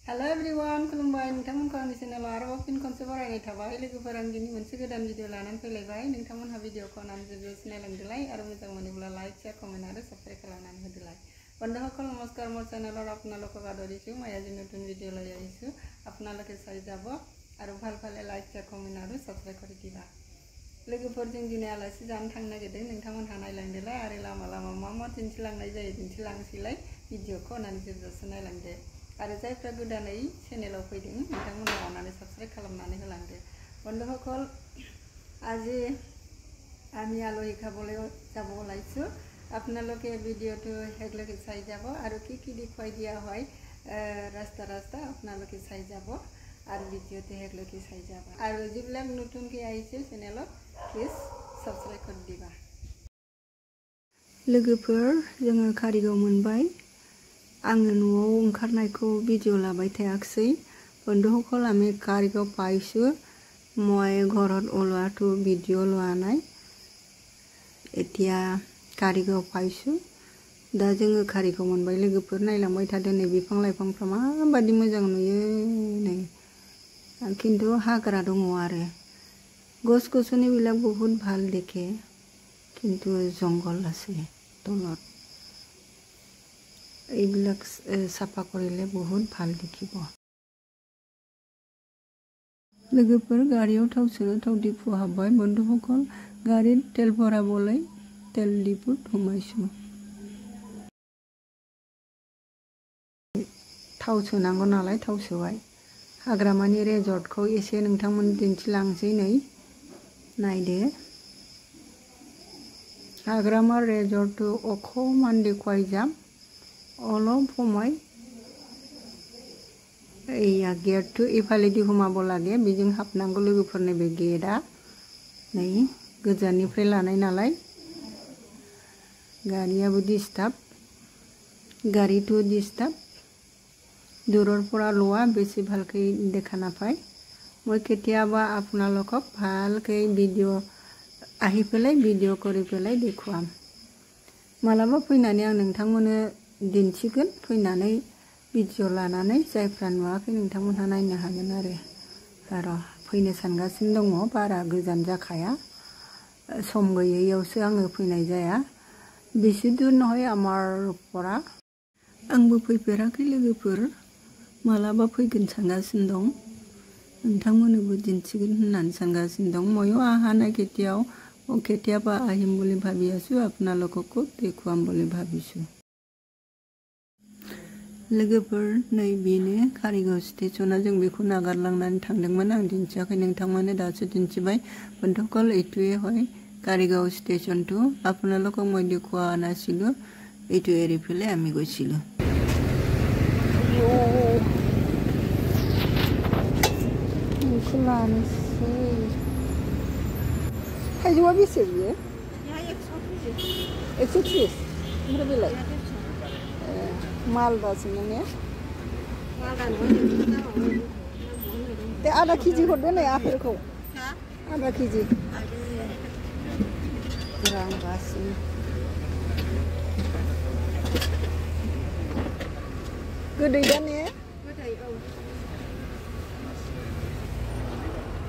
Hello everyone, खुलुमबाय नोंथांमोनखौ आंनि चेनेलाव आरोबाव फिन खनसे बरायनाय थाबाय लोगोफोर आं दिनै मोनसे गोदान भिडिअ लानानै फैलायबाय नोंथांमोनहा भिडिअखौ नायनानै जोबोद नायलांदोलाय आरो मोजां मोनोब्ला लाइक शेयर कमेन्ट आरो सब्सक्राइब खालामनानै होदोलाय बंधुসকল नमस्कार मोर चेनेलत আপোনালোকক আদৰিছো মই আজি নতুন ভিডিঅ লৈ আহিছো আপোনালোকে চাই যাব আৰু ভাল পালে লাইক शेयर कमेन्ट आरो सब्सक्राइब কৰি দিবা लोगोफोर जों दिनै आलासि जानो थांनो नागिरदों नोंथांमोनहा नायलांदोलाय आरो लामा लामा मा दिन्थिलांनाय जायो दिन्थिलांसैलाय भिडिअखौ नायनानै जोबजासिम नायलांदो आरो जायफ्रा गोदानै चेनेलाव फैदों नोंथांमोना अननानै सब्सक्राइब खालामनानै होलांदो बंधुসকল আজি আমি আলহী খাবলৈ যাব ওলাইছো আপোনালোকে ভিডিঅটো হেগলৈকে চাই যাব আৰু কি দেখুৱাই দিয়া হয় ৰাস্তা আপোনালোকে চাই যাব আৰু ভিডিঅটো হেগলৈকে চাই যাব আৰু যিবিলাক নতুনকৈ আহিছে চেনেলত প্লিজ সাবস্ক্ৰাইব কৰি দিবা लोगोफोर जोङो कारिगाव मोनबाय आङो न'आव ओंखारनायखौ भिडिअ लाबाय थायाखै बंधुসকল আমি कारिगाव পাইছো মই ঘৰত ওলোৱাটো ভিডিঅ লোৱা নাই এতিয়া कारिगाव पाइसु दा जोङो कारिगाव मोनबाय लोगोफोर नायलांबाय थादों नै बिफां लाइफांफ्रा माबादि मोजां नुयो नै किन्तु हाग्रा दङ आरो गस-गसनि बिलाक बहुत ভাল দেখে किन्तु जंगल আছে तলত এইবিলাক साफा কৰিলে बहुत ভাল দেখিব लोगोफोर गारियाव थाव सोनो थाव डिपु हाबबाय बंधुসকল गारित तेल भराबलाय तेल डिपु थमायसु थाव सोनांगौ नालाय थाव सोबाय हाग्रामानि रिजर्टखौ एसे नोंथांमोन दिन्थिलांसै नै नायदो हाग्रामा रिजर्ट अखमान देखुवायजाम अलप समाय एया गेट इफालेदि हुमाब लागे बेजों हाबनांगौ लोगोफोरनि बे गेटआ नै गोजाननिफ्राय लानाय नालाय गारियाबो डिस्टार्ब गारिটো डिस्टार्ब দূৰৰ পৰা লোৱা বেছি ভালকৈ দেখা নাপায় মই কেতিয়াবা আপোনালোকক ভালকৈ ভিডিঅ আহি পেলাই ভিডিঅ কৰি পেলাই দেখুৱাম मालाबा फैनानै आं नोंथांमोननो दिन्थिगोन फैनानै भिडिअ लानानै जायफ्रा नुवाखै नोंथांमोनहा नायनो हागोन आरो फैनो सानगासिनो दङ बारा गोजान जाखाया सम गैयैयावसो आङो फैनाय जाया बेसे दूर নহয় আমার পৰা आंबो फैफेराखै लोगोफोर मालाबा फैगोन सानगासिनो दं नोंथांमोननोबो दिन्थिगोन होननानै सानगासिनो दं मयो आहा ना केতিয়াबा আহিম বুলি ভাবি আছো আপোনালোককো দেখুৱাম বুলি ভাবিছো लोगोफोर नै बेनो कारिगाव स्टेशना जों बेखौ नागारलांनानै थांदोंमोन आं दिन्थियाखै नोंथांमोननो दासो दिन्थिबाय बंधुসকল এইটোৱে হয় कारिगाव स्टेशनটো আপোনালোকক মই দেখুৱা নাছিলো এইটো এৰি পেলাই আমি গৈছিলো खुलानोसै थाइजौआ बेसे बियो 130 ओमफ्राय बेलाय मालदासो ने ते आधा केजि हरदो नै आपेलखौ आधा केजि रांगासिनो गोदै दा ने गोदै औ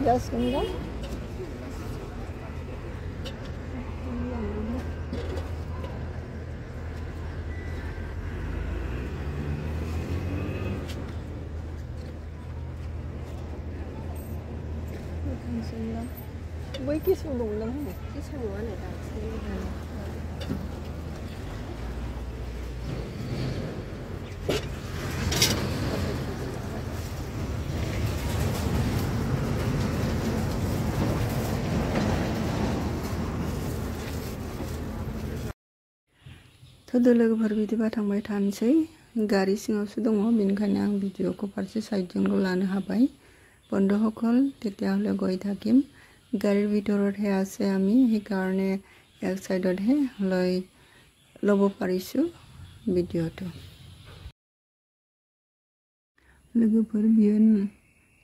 जासिगोन दा बै किसुं दंदां किसुं नङा नै थोदो लोगोफोर बिदिबा थांबाय थानोसै गारि सिङावसो दङ बेनिखायनो आं भिडिअखौ फारसे साइडजोंल' लानो हाबाय बंधुসকল তেতিয়াহ'লে গৈ থাকিম গাড়ীৰ ভিতৰতহে আছে আমি সেইকাৰণে এক সাইডতহে ল'ব পাৰিছো ভিডিঅটো लोगोफोर बियो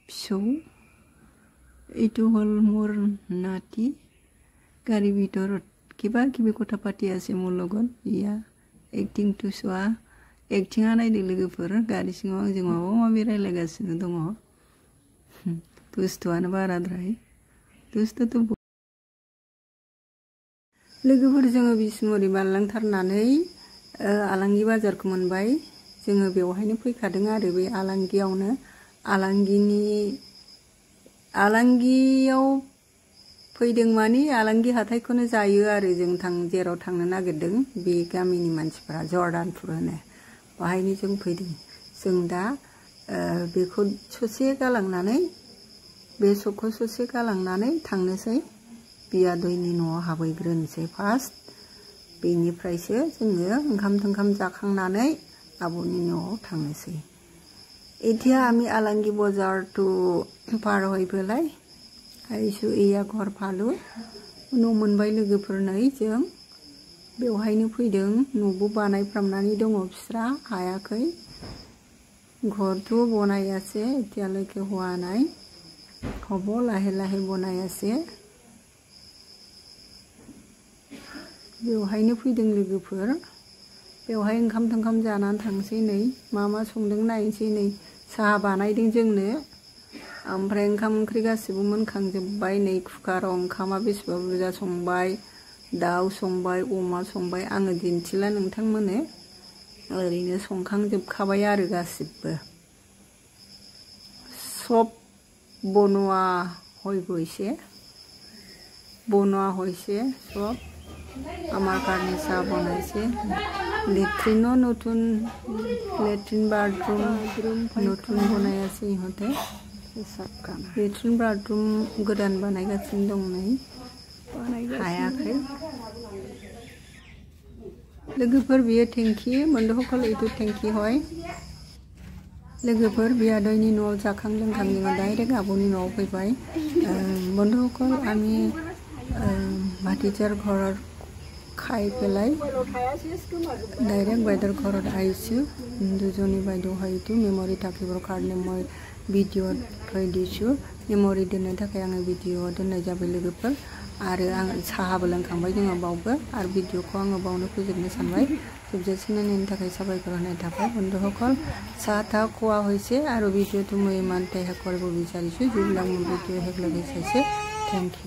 फिसौ এইটো হল মোৰ নাতি গাড়ীৰ ভিতৰত কিবা কিবি কথা পাতি আছে মোৰ লগত ইয়া एक्टिंग तो चुआ एक्टिंआ नायदो लोगोफोर गारि सिङाव आंजों माबा माबि रायलायगासिनो दङ दुस्थुआनो बाराद्राय दुस्थुथ' लोगोफोर जोङो बिसमुरि बारलांथारनानै आलांगि बाजारखौ मोनबाय जोङो बेवहायनो फैखादों आरो बे आलांगियावनो आलांगियाव फैदों मानि आलांगि हाथायखौनो जायो आरो जों जेराव थांनो नागिरदों बे गामिनि मानसिफोरा जर्डानपुर होनो बाहायनो जों फैदों जों दा बेखौ ससे गालांनानै बे सकखौ ससे गालांनानै थांनोसै बियादैनि न'आव हाबहैग्रोनोसै फार्स्ट बेनिफ्रायसो जोङो ओंखाम थोंखाम जाखांनानै आब'नि न'आव थांनोसै এতিয়া আমি আলাংগি বজাৰটো পাৰ হৈ পেলাই আহিছোঁ এয়া ঘৰ পালোঁ न' मोनबाय लोगोफोर नै जों बेवहायनो फैदों न'बो बानायफ्रामनानै दङ बिस्रा हायाखै ঘৰটো বনাই আছে এতিয়ালৈকে হোৱা নাই হ'ব লাহে লাহে বনাই আছে बेवहायनो फैदों लोगोफोर बेवहाय ओंखाम थोंखाम जानानै थांसै नै मा संदों नायनोसै नै साहा बानायदों जोंनो ओमफ्राय ओंखाम ओंख्रि गासिबो मोनखांजोब्बाय नै कुकाराव ओंखामा बेसेबा बुरजा संबाय दाउ संबाय अमा संबाय आङो दिन्थिला नोंथांमोननो ओरैनो संखांजोबखाबाय आरो गासिबो सब বনোৱা হৈ গৈছে सब আমাৰ কাৰণে চাহ বনাইছে লেট্ৰিনো নতুন লেট্ৰিন বাথৰুম নতুন বনাই আছে ইহঁতে লেট্ৰিन बाथरुम गोदान बानायगासिनो दं नै हायाखै लोगोफोर बियो टेंकि बन्धुসকল এইটো टेंकि হয় लोगोफोर बियादैनि न'आव जाखां लोंखां जोङो डाइरेक्ट आब'नि न'आव फैबाय बन्धुসকল আমি ভাতিজাৰ ঘৰৰ খাই পেলাই ডাইৰেক্ট বাইদেউৰ ঘৰত আহিছোঁ দুজনী বাইদেউ হয়তো মেমৰি থাকিবৰ কাৰণে মই ভিডিঅ'ত থৈ দিছোঁ मेमरि दोननो थाखाय आङो भिडिअ दोननाय जाबाय लोगोफोर आरो आं साहाबो लोंखांबाय जोङो बावबो आरो भिडिअखौ आङो बावनो फोजोबनो सानबाय जोबजासिम नायनायनि थाखाय साबायखर होनाय थाबाय बन्धुসকল চাহ তাহ খোৱা হৈছে আৰু ভিডিঅ'টো মই ইমানতে শেষ কৰিব বিচাৰিছোঁ যিবিলাক মোৰ ভিডিঅ' শেষলৈকে চাইছে থেংক ইউ